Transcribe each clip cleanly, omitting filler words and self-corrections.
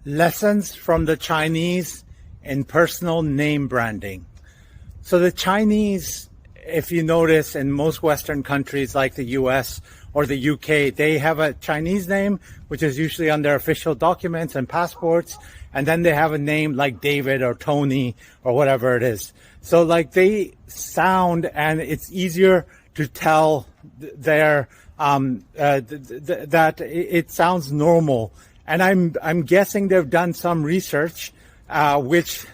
Lessons from the Chinese in personal name branding. So the Chinese, if you notice, in most Western countries like the US or the UK, they have a Chinese name, which is usually on their official documents and passports. And then they have a name like David or Tony or whatever it is. So like they sound, and it's easier to tell that it sounds normal. And I'm guessing they've done some research which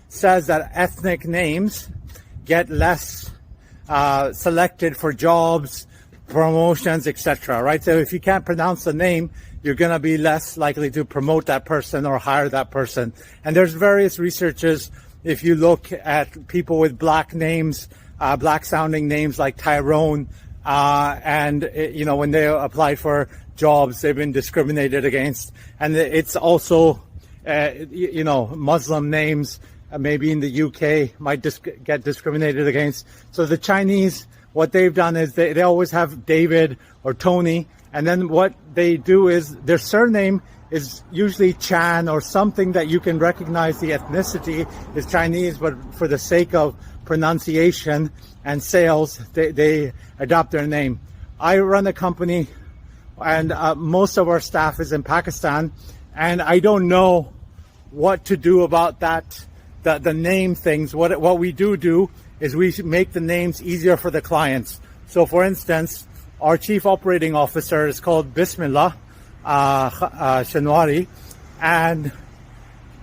says that ethnic names get less selected for jobs, promotions, etc. Right? So if you can't pronounce the name, you're going to be less likely to promote that person or hire that person. And there's various researches. If you look at people with black names, black sounding names like Tyrone, and when they apply for jobs, they've been discriminated against. And it's also, Muslim names, maybe in the UK, might get discriminated against. So the Chinese, what they've done is they always have David or Tony. And then what they do is their surname is usually Chan or something that you can recognize the ethnicity is Chinese, but for the sake of pronunciation and sales, they adopt their name. I run a company, and most of our staff is in Pakistan, and I don't know what to do about that, the name things. What we do is we make the names easier for the clients. So for instance, our chief operating officer is called Bismillah Shanwari, and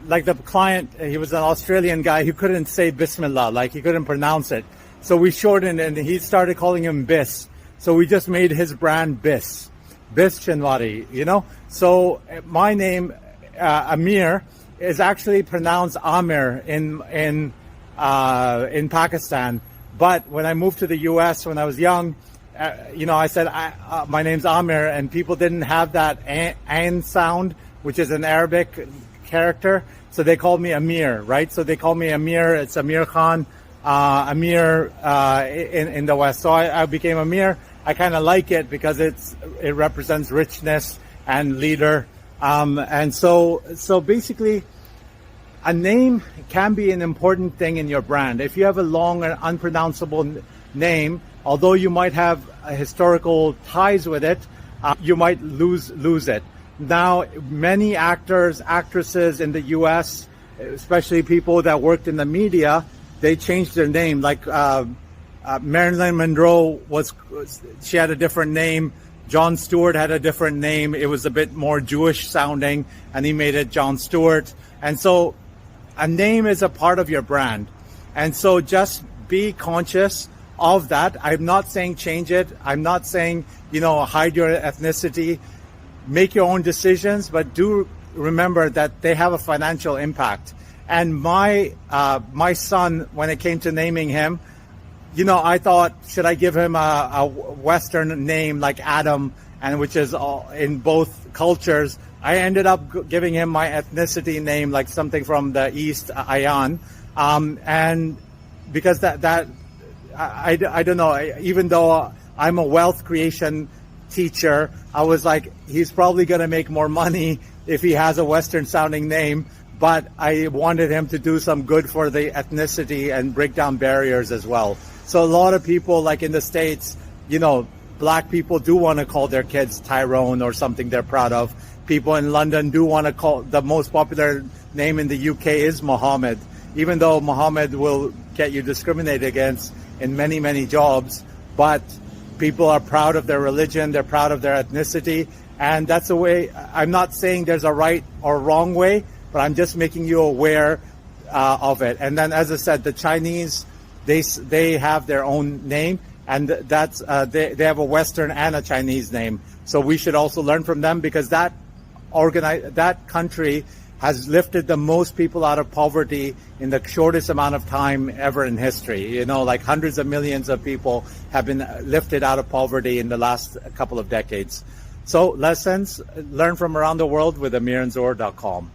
like the client, he was an Australian guy who couldn't say Bismillah, like he couldn't pronounce it. So we shortened, and he started calling him Bis. So we just made his brand Bis Shanwari, So my name, Amir, is actually pronounced Amir in Pakistan. But when I moved to the US when I was young, I said my name's Amir, and people didn't have that an sound, which is an Arabic character. So they called me Amir, right? So they call me Amir. It's Amir Khan, Amir in the West. So I became Amir. I kind of like it because it represents richness and leader. And so basically, a name can be an important thing in your brand. If you have a long and unpronounceable name, although you might have historical ties with it, you might lose it. Now, many actors, actresses in the US, especially people that worked in the media, they changed their name. Like Marilyn Monroe she had a different name. Jon Stewart had a different name. It was a bit more Jewish sounding, and he made it Jon Stewart. And so a name is a part of your brand. And so just be conscious of that. I'm not saying change it. I'm not saying, hide your ethnicity. Make your own decisions, but do remember that they have a financial impact. And my son, when it came to naming him, I thought, should I give him a Western name like Adam, and which is in both cultures. I ended up giving him my ethnicity name, like something from the East, Ayan. And because that I don't know, even though I'm a wealth creation teacher, I was like, he's probably going to make more money if he has a Western sounding name, but I wanted him to do some good for the ethnicity and break down barriers as well. So a lot of people, like in the States, black people do want to call their kids Tyrone or something they're proud of. People in London do want to call, the most popular name in the UK is Mohammed, even though Mohammed will get you discriminated against in many, many jobs, but people are proud of their religion, they're proud of their ethnicity, and that's the way. I'm not saying there's a right or wrong way, but I'm just making you aware of it. And then, as I said, the Chinese, they have their own name, and that's they have a Western and a Chinese name. So we should also learn from them, because that country has lifted the most people out of poverty in the shortest amount of time ever in history. Like hundreds of millions of people have been lifted out of poverty in the last couple of decades. So lessons, learn from around the world with AmirAnzur.com.